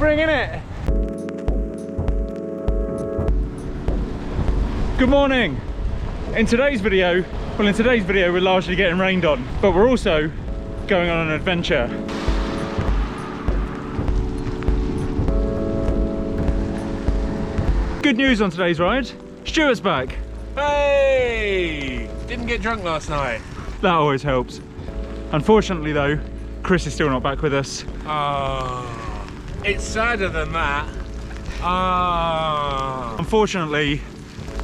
spring, innit? Good morning. In today's video we're largely getting rained on, but we're also going on an adventure. Good news on today's ride. Stuart's back. Hey! Didn't get drunk last night. That always helps. Unfortunately though, Chris is still not back with us. Oh, it's sadder than that. Unfortunately,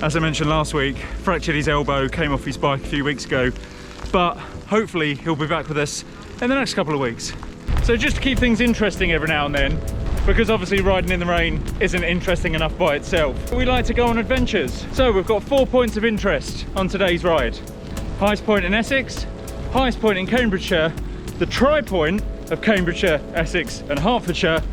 as I mentioned last week, fractured his elbow, came off his bike a few weeks ago, but hopefully he'll be back with us in the next couple of weeks. So just to keep things interesting every now and then, because obviously riding in the rain isn't interesting enough by itself, we like to go on adventures. So we've got 4 points of interest on today's ride. Highest point in Essex, highest point in Cambridgeshire, the tri-point of Cambridgeshire, Essex and Hertfordshire,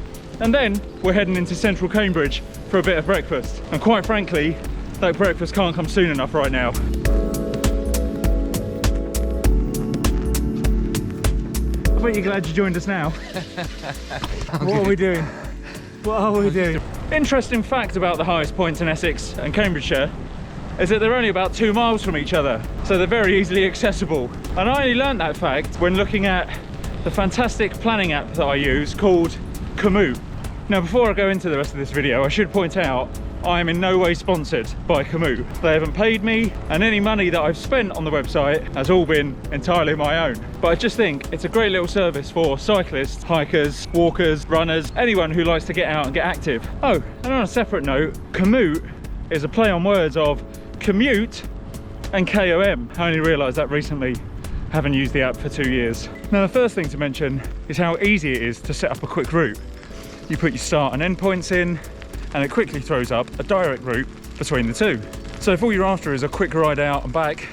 and then we're heading into central Cambridge for a bit of breakfast. And quite frankly, that breakfast can't come soon enough right now. I bet you're glad you joined us now. What are we doing? What are we doing? Interesting fact about the highest points in Essex and Cambridgeshire is that they're only about 2 miles from each other, so they're very easily accessible. And I only learned that fact when looking at the fantastic planning app that I use called Komoot. Now before I go into the rest of this video, I should point out I am in no way sponsored by Komoot. They haven't paid me, and any money that I've spent on the website has all been entirely my own. But I just think it's a great little service for cyclists, hikers, walkers, runners, anyone who likes to get out and get active. Oh, and on a separate note, Komoot is a play on words of commute and KOM. I only realised that recently, having used the app for 2 years. Now the first thing to mention is how easy it is to set up a quick route. You put your start and end points in, and it quickly throws up a direct route between the two. So if all you're after is a quick ride out and back,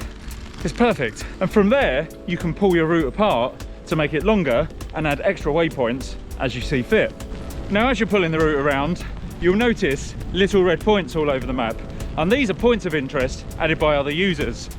it's perfect. And from there, you can pull your route apart to make it longer and add extra waypoints as you see fit. Now, as you're pulling the route around, you'll notice little red points all over the map. And these are points of interest added by other users.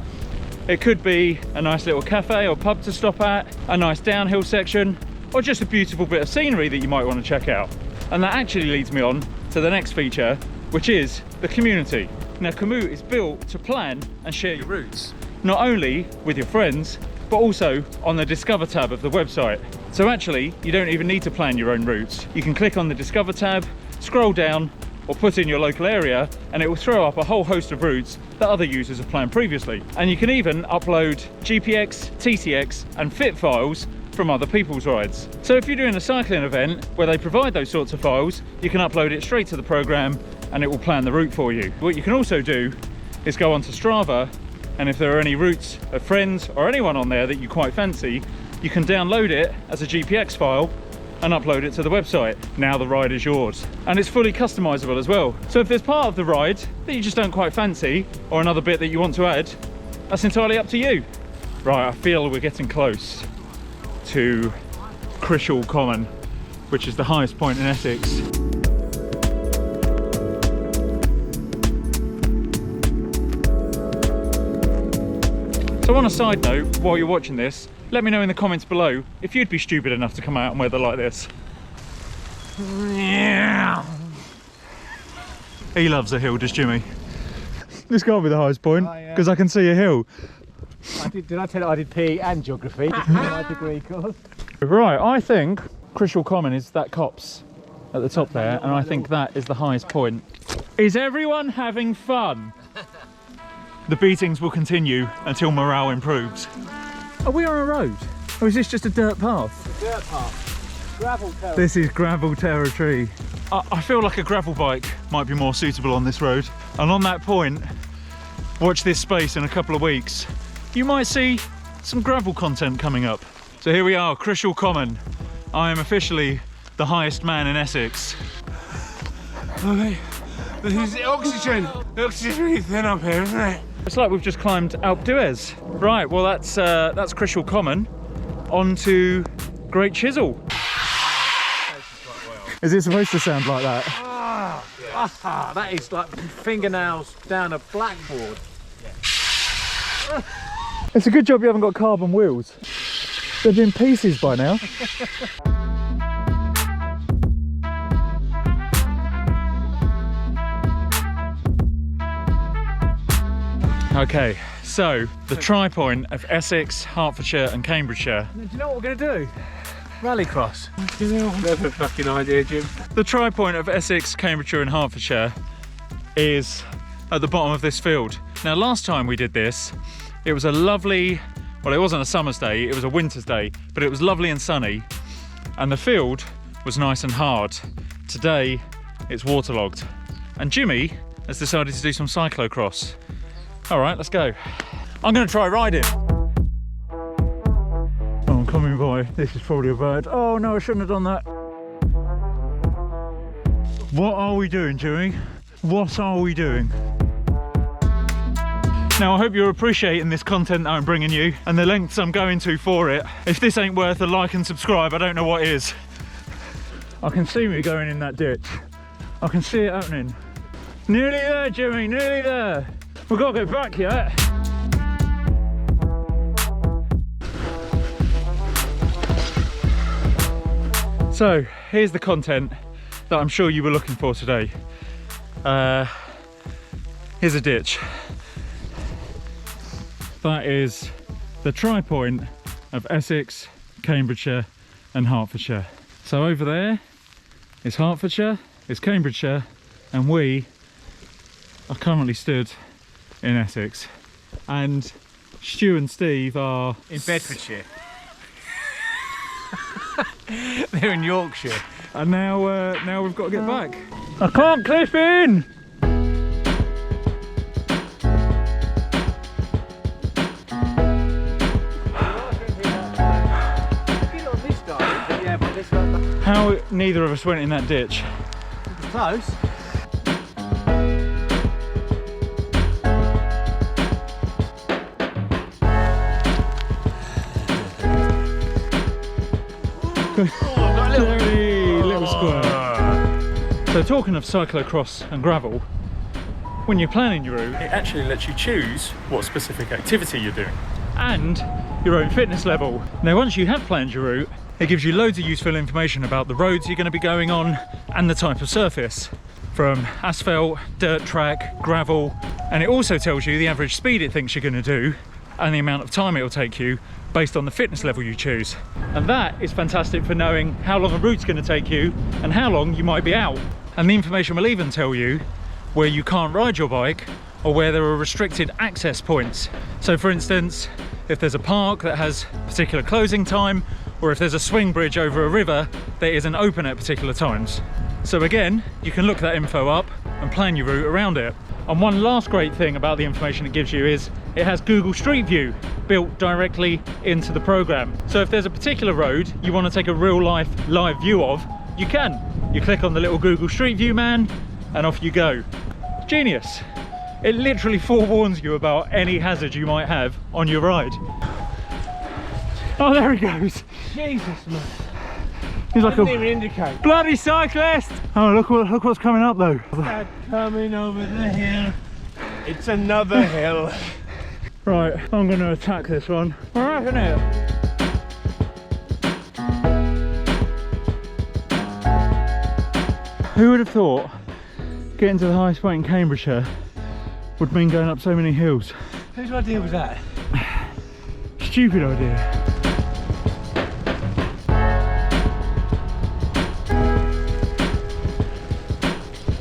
It could be a nice little cafe or pub to stop at, a nice downhill section, or just a beautiful bit of scenery that you might want to check out. And that actually leads me on to the next feature, which is the community. Now Komoot is built to plan and share your routes, not only with your friends, but also on the Discover tab of the website. So actually, you don't even need to plan your own routes. You can click on the Discover tab, scroll down, or put in your local area, and it will throw up a whole host of routes that other users have planned previously. And you can even upload GPX, TCX, and FIT files from other people's rides. So if you're doing a cycling event where they provide those sorts of files, you can upload it straight to the program and it will plan the route for you. What you can also do is go onto Strava, and if there are any routes of friends or anyone on there that you quite fancy, you can download it as a GPX file and upload it to the website. Now the ride is yours. And it's fully customizable as well. So if there's part of the ride that you just don't quite fancy, or another bit that you want to add, that's entirely up to you. Right, I feel we're getting close to Crishall Common, which is the highest point in Essex. So on a side note, while you're watching this, let me know in the comments below if you'd be stupid enough to come out in weather like this. He loves a hill, does Jimmy? This can't be the highest point, because I can see a hill. Did I tell you I did PE and geography? My degree course. Right, I think Crishall Common is that copse at the top there, and I think that is the highest point. Is everyone having fun? The beatings will continue until morale improves. Are we on a road? Or is this just a dirt path? A dirt path. Gravel territory. This is gravel territory. I feel like a gravel bike might be more suitable on this road. And on that point, watch this space in a couple of weeks. You might see some gravel content coming up. So here we are, Crishall Common. I am officially the highest man in Essex. Okay, this is the oxygen. The oxygen's really thin up here, isn't it? It's like we've just climbed Alpe d'Huez. Right, well that's Crishall Common. On to Great Chisel. Is it supposed to sound like that? That is like fingernails down a blackboard. It's a good job you haven't got carbon wheels. They'd be in pieces by now. Okay, so the tri-point of Essex, Hertfordshire and Cambridgeshire. Do you know what we're going to do? Rallycross. Never fucking idea, Jim. The tri-point of Essex, Cambridgeshire and Hertfordshire is at the bottom of this field. Now last time we did this, it was a lovely, well it wasn't a summer's day, it was a winter's day, but it was lovely and sunny and the field was nice and hard. Today it's waterlogged and Jimmy has decided to do some cyclocross. All right, let's go. I'm gonna try riding. Oh, I'm coming by. This is probably a bird. Oh no, I shouldn't have done that. What are we doing, Jimmy? What are we doing? Now I hope you're appreciating this content that I'm bringing you and the lengths I'm going to for it. If this ain't worth a like and subscribe, I don't know what is. I can see me going in that ditch. I can see it happening. Nearly there, Jimmy, nearly there. We've got to go back yet. So here's the content that I'm sure you were looking for today. Here's a ditch. That is the tri-point of Essex, Cambridgeshire and Hertfordshire. So over there is Hertfordshire, is Cambridgeshire, and we are currently stood in Essex. And Stu and Steve are In Bedfordshire. They're in Yorkshire. and now we've got to get back. I can't clip in! How neither of us went in that ditch. Close. Little square. So talking of cyclocross and gravel, when you're planning your route, it actually lets you choose what specific activity you're doing and your own fitness level. Now once you have planned your route, it gives you loads of useful information about the roads you're going to be going on and the type of surface, from asphalt, dirt track, gravel, and it also tells you the average speed it thinks you're going to do and the amount of time it will take you based on the fitness level you choose. And that is fantastic for knowing how long a route's going to take you and how long you might be out. And the information will even tell you where you can't ride your bike or where there are restricted access points. So for instance, if there's a park that has particular closing time, or if there's a swing bridge over a river that isn't open at particular times. So again, you can look that info up and plan your route around it. And one last great thing about the information it gives you is it has Google Street View built directly into the program. So if there's a particular road you want to take a real life live view of, you can. You click on the little Google Street View man and off you go. Genius. It literally forewarns you about any hazard you might have on your ride. Oh, there he goes. Jesus, man. He's like Didn't a even indicate. bloody cyclist. Oh, look what's coming up though. Dad coming over the hill. It's another hill. Right, I'm going to attack this one. All right, isn't it? Who would have thought getting to the highest point in Cambridgeshire would mean going up so many hills? Whose idea was that? Stupid idea.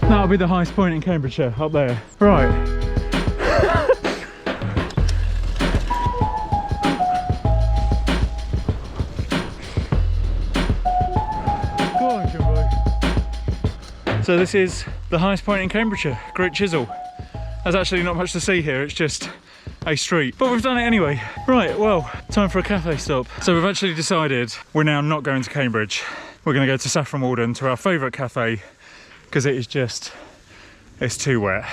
That'll be the highest point in Cambridgeshire, up there. Right. Go on, Jimbo. So this is the highest point in Cambridgeshire, Great Chisel. There's actually not much to see here, it's just a street. But we've done it anyway. Right, well, time for a cafe stop. So we've actually decided we're now not going to Cambridge. We're going to go to Saffron Walden, to our favourite cafe, because it is just, it's too wet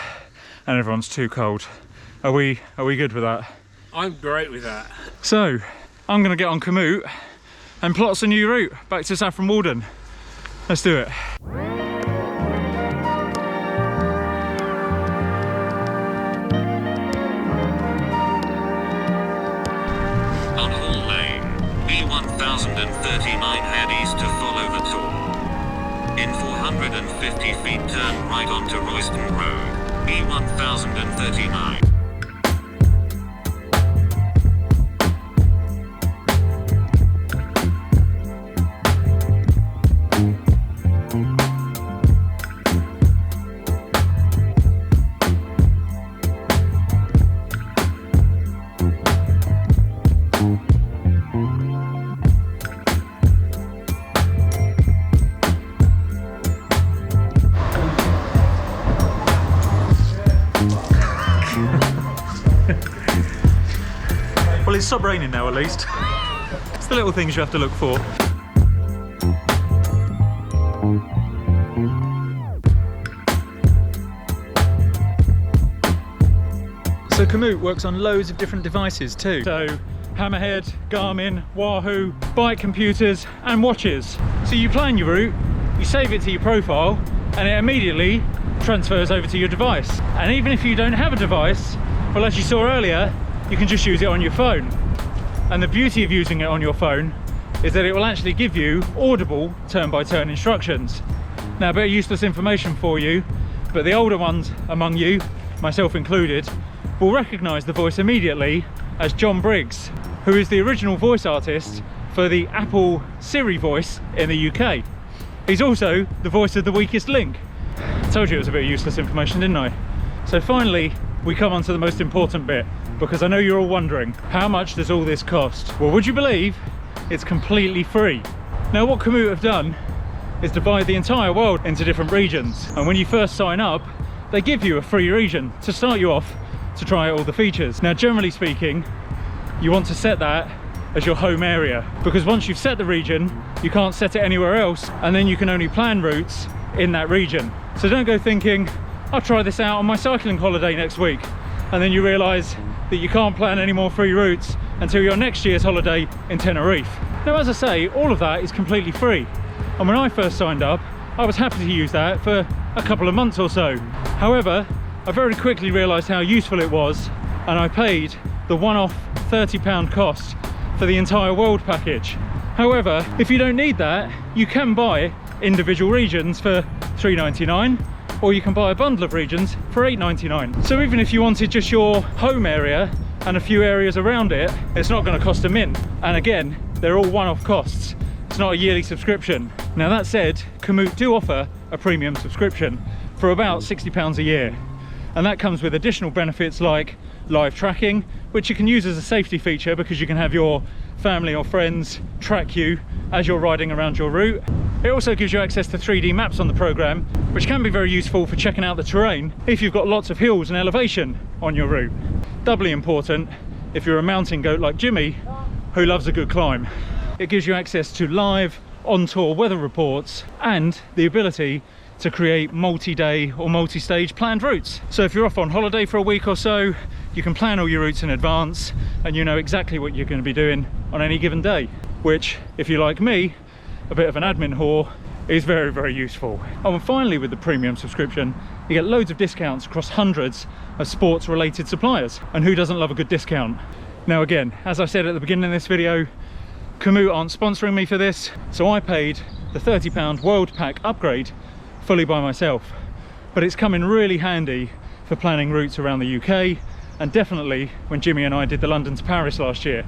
and everyone's too cold. Are we good with that? I'm great with that. So I'm going to get on Komoot and plot us a new route back to Saffron Walden. Let's do it. On Hall Lane, B1039 head east to follow the tour. In 450 feet turn right onto Royston Road, B1039. stopped raining now at least. It's the little things you have to look for. So Komoot works on loads of different devices too. So Hammerhead, Garmin, Wahoo, bike computers and watches. So you plan your route, you save it to your profile and it immediately transfers over to your device. And even if you don't have a device, well, as you saw earlier, you can just use it on your phone. And the beauty of using it on your phone is that it will actually give you audible turn-by-turn instructions. Now, a bit of useless information for you, but the older ones among you, myself included, will recognise the voice immediately as John Briggs, who is the original voice artist for the Apple Siri voice in the UK. He's also the voice of the Weakest Link. I told you it was a bit of useless information, didn't I? So finally, we come on to the most important bit, because I know you're all wondering, how much does all this cost? Well, would you believe it's completely free? Now, what Komoot have done is divide the entire world into different regions. And when you first sign up, they give you a free region to start you off to try out all the features. Now, generally speaking, you want to set that as your home area, because once you've set the region, you can't set it anywhere else, and then you can only plan routes in that region. So don't go thinking, I'll try this out on my cycling holiday next week, and then you realise that you can't plan any more free routes until your next year's holiday in Tenerife. Now, as I say, all of that is completely free. And when I first signed up, I was happy to use that for a couple of months or so. However, I very quickly realised how useful it was, and I paid the one-off £30 cost for the entire world package. However, if you don't need that, you can buy individual regions for £3.99, or you can buy a bundle of regions for £8.99. So even if you wanted just your home area and a few areas around it, it's not going to cost a mint. And again, they're all one-off costs. It's not a yearly subscription. Now, that said, Komoot do offer a premium subscription for about £60 a year. And that comes with additional benefits like live tracking, which you can use as a safety feature because you can have your family or friends track you as you're riding around your route. It also gives you access to 3D maps on the program, which can be very useful for checking out the terrain if you've got lots of hills and elevation on your route. Doubly important if you're a mountain goat like Jimmy, who loves a good climb. It gives you access to live on-tour weather reports and the ability to create multi-day or multi-stage planned routes. So if you're off on holiday for a week or so, you can plan all your routes in advance and you know exactly what you're going to be doing on any given day, which, if you're like me, a bit of an admin whore, is very, very useful. Oh, and finally, with the premium subscription, you get loads of discounts across hundreds of sports related suppliers. And who doesn't love a good discount? Now again, as I said at the beginning of this video, Komoot aren't sponsoring me for this, so I paid the £30 World Pack upgrade fully by myself. But it's come in really handy for planning routes around the UK, and definitely when Jimmy and I did the London to Paris last year.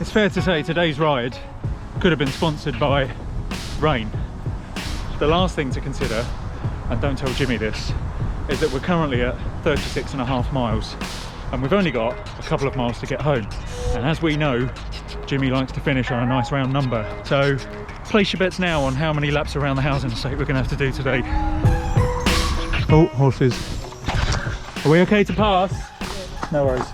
It's fair to say today's ride could have been sponsored by rain. The last thing to consider, and don't tell Jimmy this, is that we're currently at 36.5 miles and we've only got a couple of miles to get home. And as we know, Jimmy likes to finish on a nice round number. So place your bets now on how many laps around the housing estate we're going to have to do today. Oh, horses. Are we okay to pass? No worries.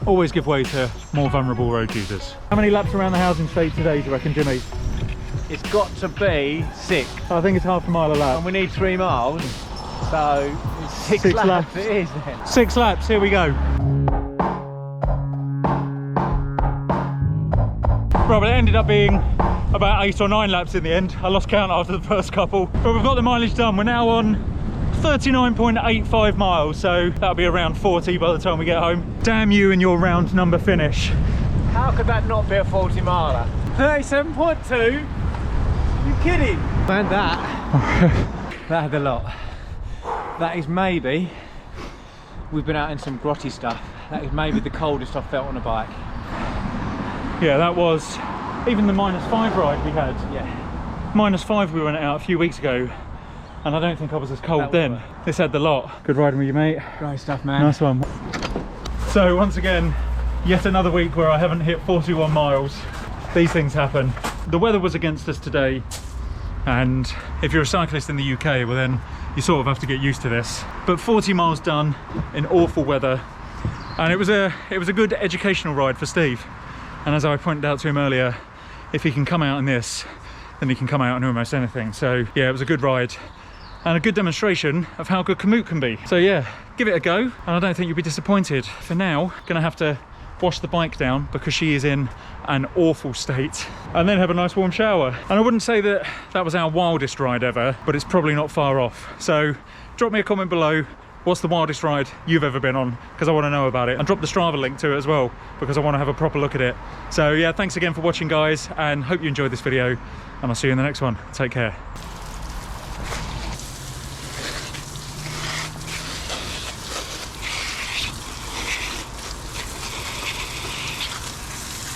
Always give way to more vulnerable road users. How many laps around the housing estate today do you reckon, Jimmy? It's got to be 6. I think it's half a mile a lap. And we need 3 miles, so it's 6 laps. It is then. 6 laps, here we go. Right, well, it ended up being about 8 or 9 laps in the end. I lost count after the first couple. But we've got the mileage done. We're now on 39.85 miles, so that'll be around 40 by the time we get home. Damn you and your round number finish. How could that not be a 40 miler? 37.2? You kidding? Man, that had a lot. That is maybe, we've been out in some grotty stuff, that is maybe the coldest I've felt on a bike. Yeah, that was even the -5 ride we had. Yeah. -5 we went out a few weeks ago and I don't think I was as cold That then. was. This had the lot. Good riding with you, mate. Great stuff, man. Nice one. So once again, yet another week where I haven't hit 41 miles. These things happen. The weather was against us today, and if you're a cyclist in the UK, well then you sort of have to get used to this. But 40 miles done in awful weather, and it was a good educational ride for Steve. And as I pointed out to him earlier, if he can come out in this, then he can come out in almost anything. So yeah, it was a good ride and a good demonstration of how good Komoot can be. So yeah, give it a go, and I don't think you'll be disappointed. For now, gonna have to wash the bike down because she is in an awful state, and then have a nice warm shower. And I wouldn't say that that was our wildest ride ever, but it's probably not far off. So drop me a comment below, what's the wildest ride you've ever been on, because I want to know about it, and drop the Strava link to it as well, because I want to have a proper look at it. So yeah, thanks again for watching, guys, and hope you enjoyed this video, and I'll see you in the next one. Take care.